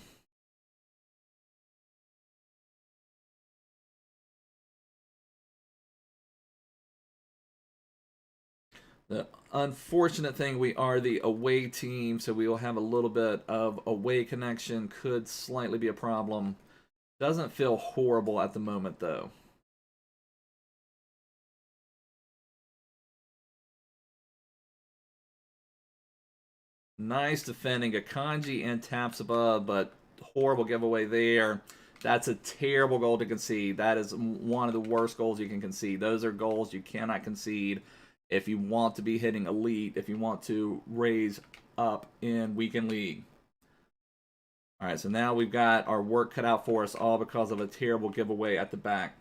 The unfortunate thing, we are the away team, so we will have a little bit of away connection. Could slightly be a problem. Doesn't feel horrible at the moment, though. Nice defending. Akanji and Tapsoba, but horrible giveaway there. That's a terrible goal to concede. That is one of the worst goals you can concede. Those are goals you cannot concede if you want to be hitting elite, if you want to raise up in Weekend League. All right, so now we've got our work cut out for us, all because of a terrible giveaway at the back.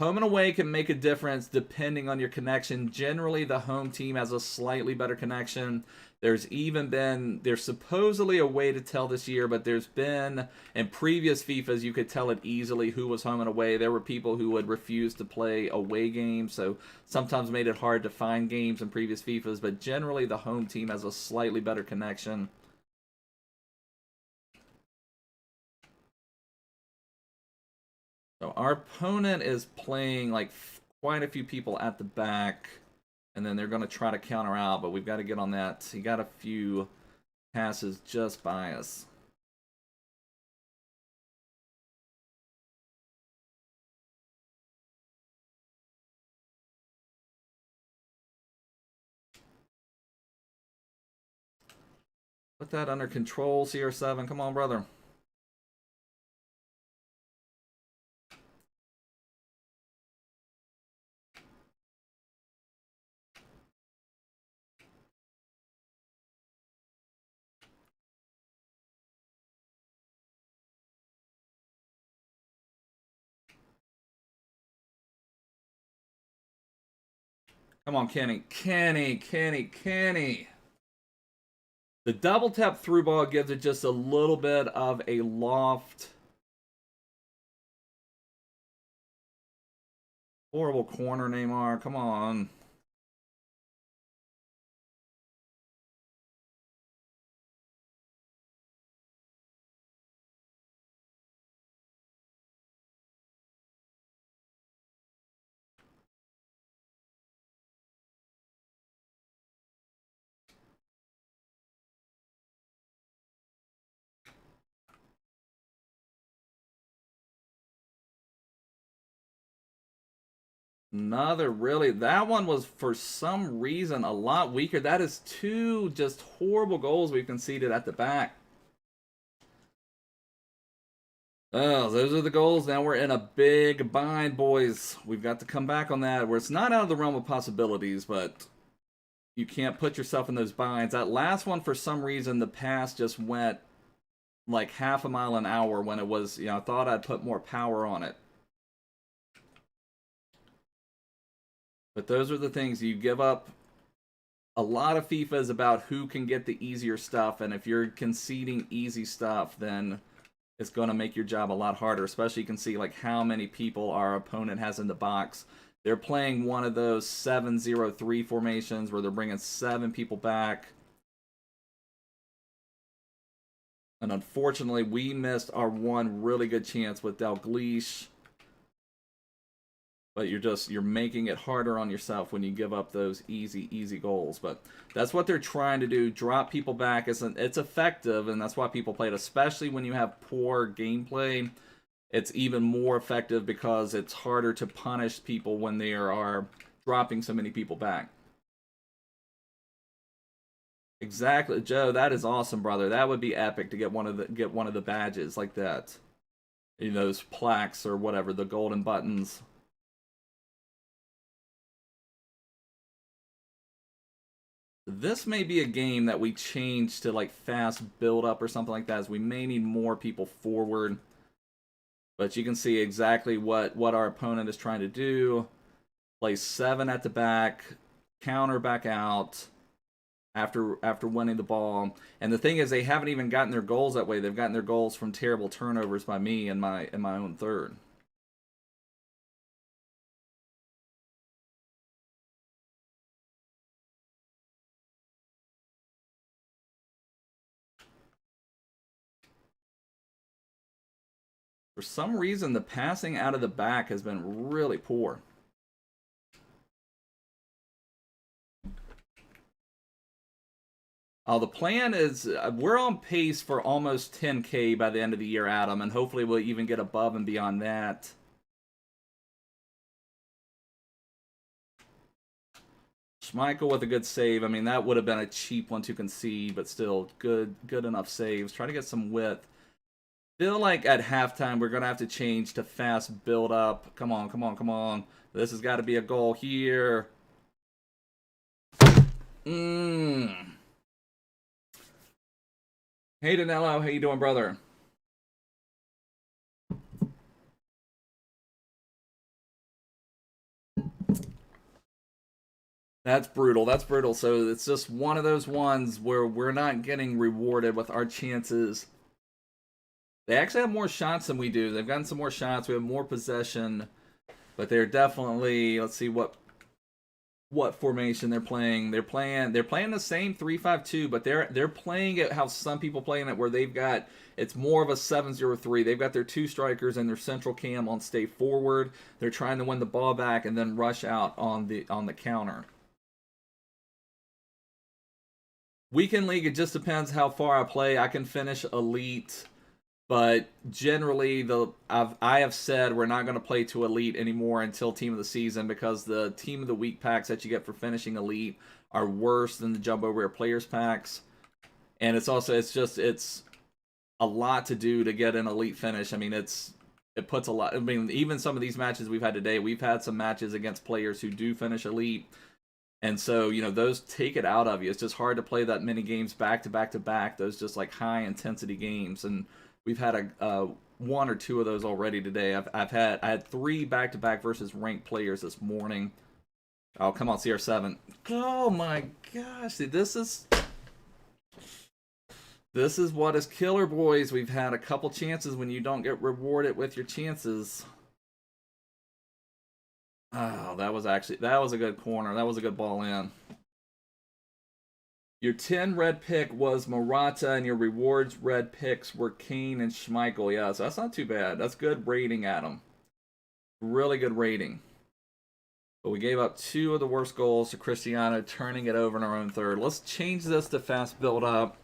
Home and away can make a difference depending on your connection. Generally, the home team has a slightly better connection. There's supposedly a way to tell this year, but there's been, in previous FIFAs, you could tell it easily who was home and away. There were people who would refuse to play away games, so sometimes made it hard to find games in previous FIFAs, but generally the home team has a slightly better connection. So our opponent is playing like quite a few people at the back, and then they're going to try to counter out, but we've got to get on that. He got a few passes just by us. Put that under control, CR7. Come on, brother. Come on, Kenny. Kenny. The double tap through ball gives it just a little bit of a loft. Horrible corner, Neymar. Come on. That one was for some reason a lot weaker. That is two just horrible goals we've conceded at the back. Oh, those are the goals. Now we're in a big bind, boys. We've got to come back on that, where it's not out of the realm of possibilities, but you can't put yourself in those binds. That last one, for some reason, the pass just went like half a mile an hour when it was, I thought I'd put more power on it. But those are the things you give up. A lot of FIFA is about who can get the easier stuff, and if you're conceding easy stuff, then it's going to make your job a lot harder. Especially you can see like how many people our opponent has in the box. They're playing one of those 7-0-3 formations where they're bringing 7 people back. And unfortunately, we missed our one really good chance with Dalglish. But you're making it harder on yourself when you give up those easy goals. But that's what they're trying to do. Drop people back. It's effective, and that's why people play it. Especially when you have poor gameplay, it's even more effective because it's harder to punish people when they are dropping so many people back. Exactly, Joe. That is awesome, brother. That would be epic to get one of the badges like that. Those plaques or whatever, the golden buttons. This may be a game that we change to like fast build up or something like that, as we may need more people forward. But you can see exactly what our opponent is trying to do. Play 7 at the back, counter back out after winning the ball. And the thing is, they haven't even gotten their goals that way. They've gotten their goals from terrible turnovers by me in my own third. For some reason, the passing out of the back has been really poor. The plan is we're on pace for almost 10K by the end of the year, Adam, and hopefully we'll even get above and beyond that. Schmeichel with a good save. I mean, that would have been a cheap one to concede, but still good enough saves. Try to get some width. Feel like at halftime we're going to have to change to fast build up. Come on, come on, come on. This has got to be a goal here. Hey, Danilo, how you doing, brother? That's brutal. That's brutal. So it's just one of those ones where we're not getting rewarded with our chances. They actually have more shots than we do. They've gotten some more shots. We have more possession. But they're definitely, let's see what formation they're playing. They're playing the same 3-5-2, but they're playing it how some people playing it, where they've got, it's more of a 7-0-3. They've got their two strikers and their central cam on stay forward. They're trying to win the ball back and then rush out on the counter. Weekend League, it just depends how far I play. I can finish elite, but generally I have said we're not going to play to elite anymore until team of the season, because the team of the week packs that you get for finishing elite are worse than the jumbo rare players packs. And it's a lot to do to get an elite finish. I mean, it puts a lot. I mean, even some of these matches we've had today, we've had some matches against players who do finish elite. And so, you know, those take it out of you. It's just hard to play that many games back to back to back. Those just like high intensity games. And we've had one or two of those already today. I had 3 back to back versus ranked players this morning. Oh, come on, CR7. Oh my gosh. See, this is what is killer, boys. We've had a couple chances when you don't get rewarded with your chances. Oh, that was a good corner. That was a good ball in. Your 10 red pick was Morata, and your rewards red picks were Kane and Schmeichel. Yeah, so that's not too bad. That's good rating, Adam. Really good rating. But we gave up 2 of the worst goals to Cristiano, turning it over in our own third. Let's change this to fast build up.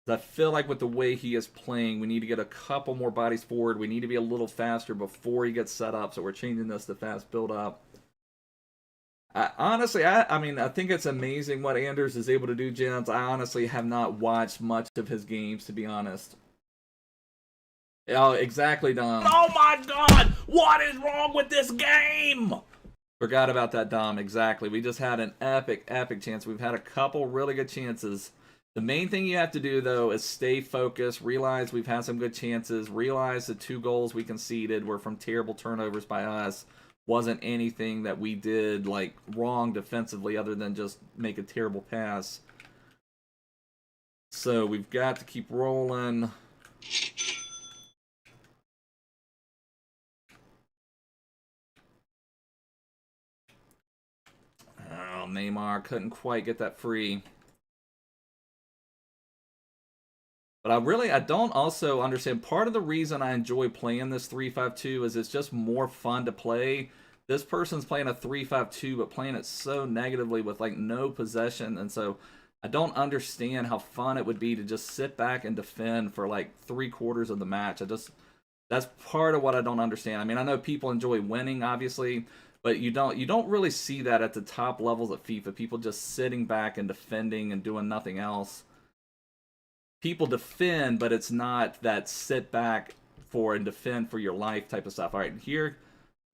I feel like with the way he is playing, we need to get a couple more bodies forward. We need to be a little faster before he gets set up, so we're changing this to fast build up. Honestly, I mean, I think it's amazing what Anders is able to do, gents. I honestly have not watched much of his games, to be honest. Oh, exactly, Dom. Oh my god! What is wrong with this game? Forgot about that, Dom. Exactly. We just had an epic chance. We've had a couple really good chances. The main thing you have to do, though, is stay focused. Realize we've had some good chances. Realize the 2 goals we conceded were from terrible turnovers by us. Wasn't anything that we did like wrong defensively other than just make a terrible pass. So we've got to keep rolling. Oh, Neymar couldn't quite get that free. But I don't also understand. Part of the reason I enjoy playing this 3-5-2 is it's just more fun to play. This person's playing a 3-5-2, but playing it so negatively with like no possession. And so I don't understand how fun it would be to just sit back and defend for like 3/4 of the match. That's part of what I don't understand. I mean, I know people enjoy winning, obviously, but you don't really see that at the top levels of FIFA. People just sitting back and defending and doing nothing else. People defend, but it's not that sit back for and defend for your life type of stuff. All right, here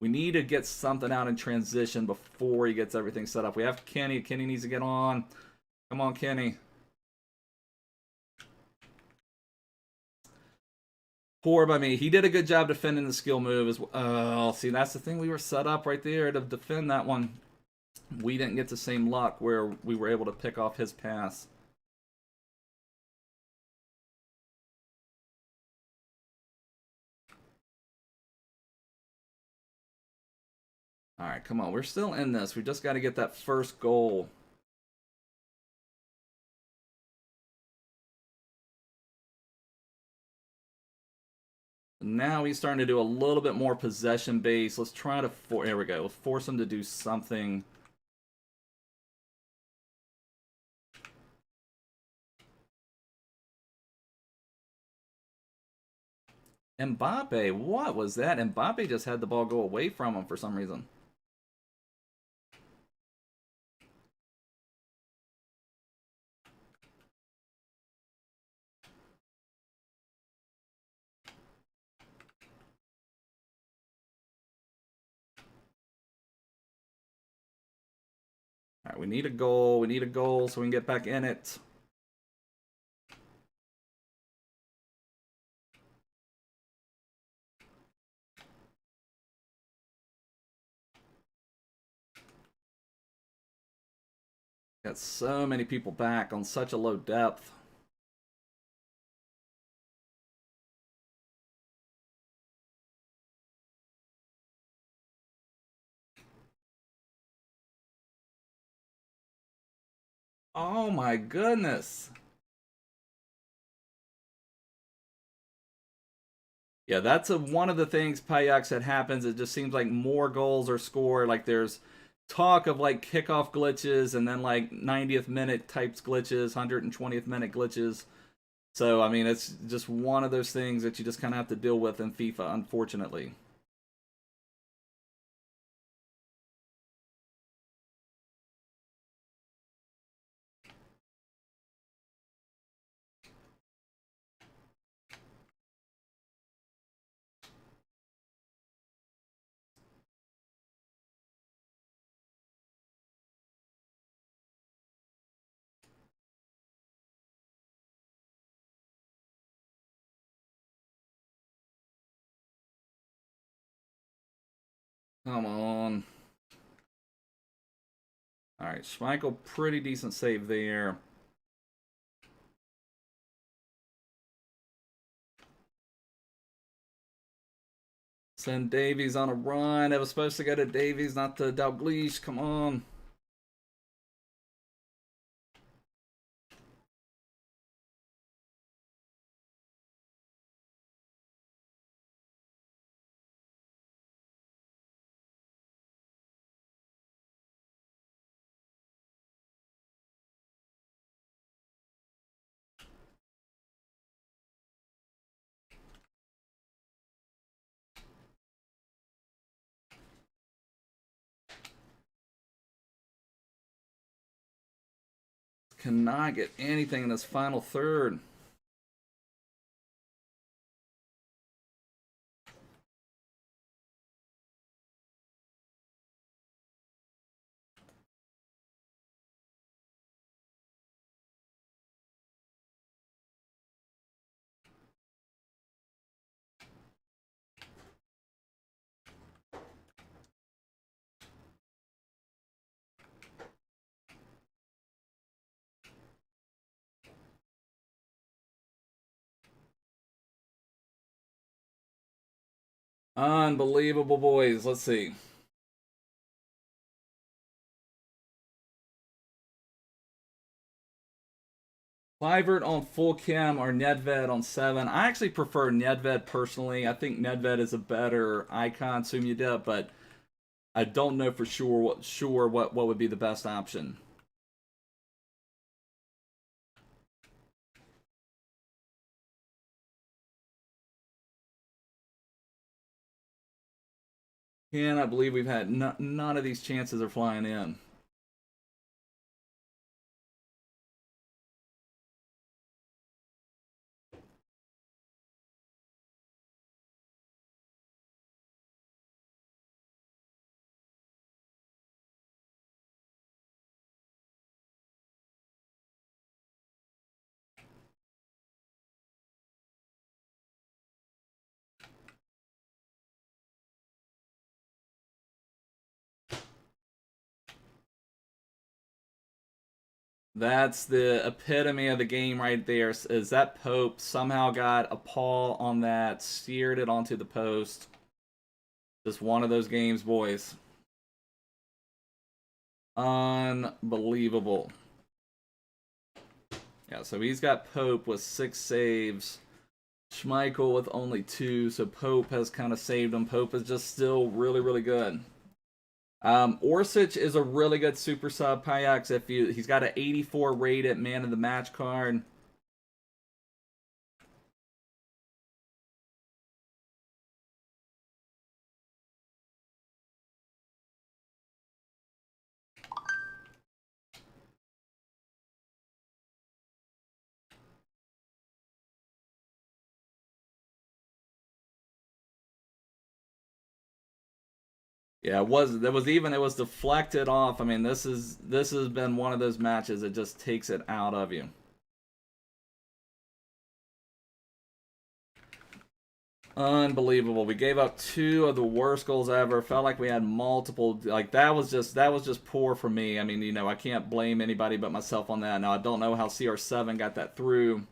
we need to get something out in transition before he gets everything set up. We have Kenny. Kenny needs to get on. Come on, Kenny. Poor by me. He did a good job defending the skill move as well. Oh, see, that's the thing. We were set up right there to defend that one. We didn't get the same luck where we were able to pick off his pass. All right, come on. We're still in this. We just got to get that first goal. Now he's starting to do a little bit more possession base. Let's try to there we go. Let's force him to do something. Mbappe, what was that? Mbappe just had the ball go away from him for some reason. All right, we need a goal. We need a goal so we can get back in it. Got so many people back on such a low depth. Oh my goodness. Yeah, that's one of the things Payak that happens. It just seems like more goals are scored. Like there's talk of like kickoff glitches and then like 90th minute types glitches, 120th minute glitches. So, I mean, it's just one of those things that you just kind of have to deal with in FIFA, unfortunately. Come on. All right, Schmeichel, pretty decent save there. Send Davies on a run. It was supposed to go to Davies, not to Dalglish. Come on. Cannot get anything in this final third. Unbelievable, boys. Let's see. Clivert on full chem or Nedved on 7. I actually prefer Nedved personally. I think Nedved is a better icon, Sumyadip, but I don't know for sure what would be the best option. Cannot believe we've had none of these chances are flying in. That's the epitome of the game right there. Is that Pope somehow got a paw on that, steered it onto the post. Just one of those games, boys. Unbelievable. Yeah, so he's got Pope with 6 saves. Schmeichel with only 2, so Pope has kind of saved him. Pope is just still really, really good. Orsic is a really good super sub. Payax, he's got an 84 rated man of the match card. Yeah, it was deflected off. I mean, this has been one of those matches that just takes it out of you. Unbelievable. We gave up 2 of the worst goals ever. Felt like we had multiple, like that was just poor for me. I mean, you know, I can't blame anybody but myself on that. Now, I don't know how CR7 got that through.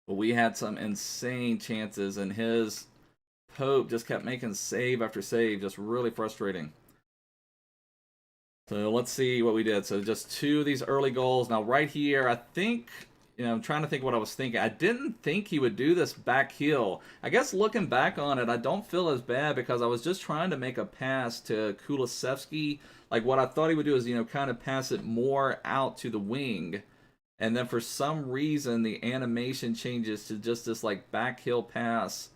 But we had some insane chances, and his Pope just kept making save after save. Just really frustrating. So let's see what we did. So just 2 of these early goals. Now right here, I think, you know, I'm trying to think what I was thinking. I didn't think he would do this back heel. I guess looking back on it, I don't feel as bad because I was just trying to make a pass to Kulusevski. Like what I thought he would do is, you know, kind of pass it more out to the wing. And then for some reason, the animation changes to just this like back heel pass.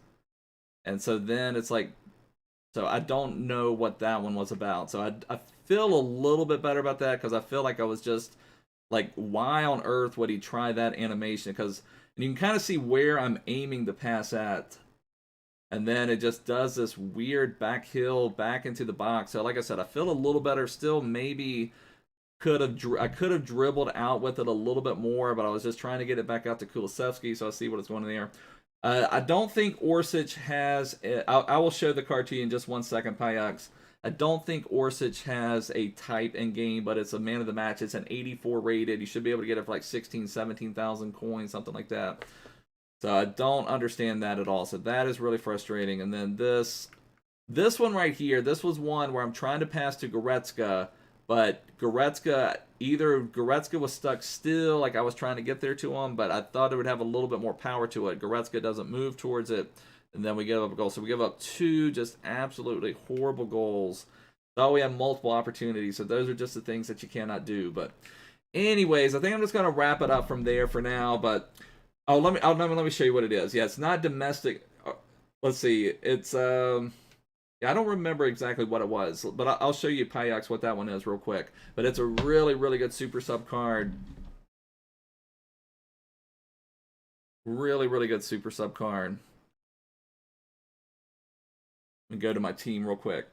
And so then it's like, so I don't know what that one was about. So I feel a little bit better about that because I feel like I was just like, why on earth would he try that animation? Because you can kind of see where I'm aiming the pass at. And then it just does this weird back heel back into the box. So like I said, I feel a little better. Still maybe I could have dribbled out with it a little bit more, but I was just trying to get it back out to Kulusevski, so I see what it's going in there. I don't think Orsic has... I will show the card to you in just 1 second, Pyux. I don't think Orsic has a type in game, but it's a man of the match. It's an 84 rated. You should be able to get it for like 16,000, 17,000 coins, something like that. So I don't understand that at all. So that is really frustrating. And then this one right here, this was one where I'm trying to pass to Goretzka, but Goretzka was stuck still, like I was trying to get there to him, but I thought it would have a little bit more power to it. Goretzka doesn't move towards it, and then we give up a goal. So we give up 2 just absolutely horrible goals. Thought we had multiple opportunities, so those are just the things that you cannot do. But anyways, I think I'm just going to wrap it up from there for now. But let me show you what it is. Yeah, it's not domestic. Let's see. It's yeah, I don't remember exactly what it was, but I'll show you, Pyux, what that one is real quick. But it's a really, really good super sub card. Really, really good super sub card. Let me go to my team real quick.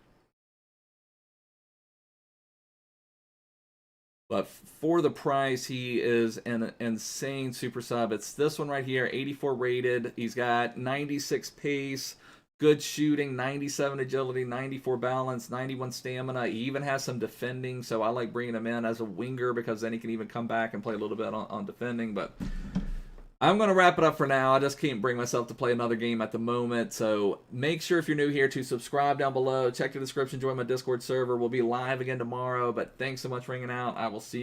But for the price, he is an insane super sub. It's this one right here, 84 rated. He's got 96 pace. Good shooting, 97 agility, 94 balance, 91 stamina. He even has some defending, so I like bringing him in as a winger because then he can even come back and play a little bit on defending. But I'm going to wrap it up for now. I just can't bring myself to play another game at the moment. So make sure if you're new here to subscribe down below. Check the description, join my Discord server. We'll be live again tomorrow. But thanks so much for hanging out. I will see you guys.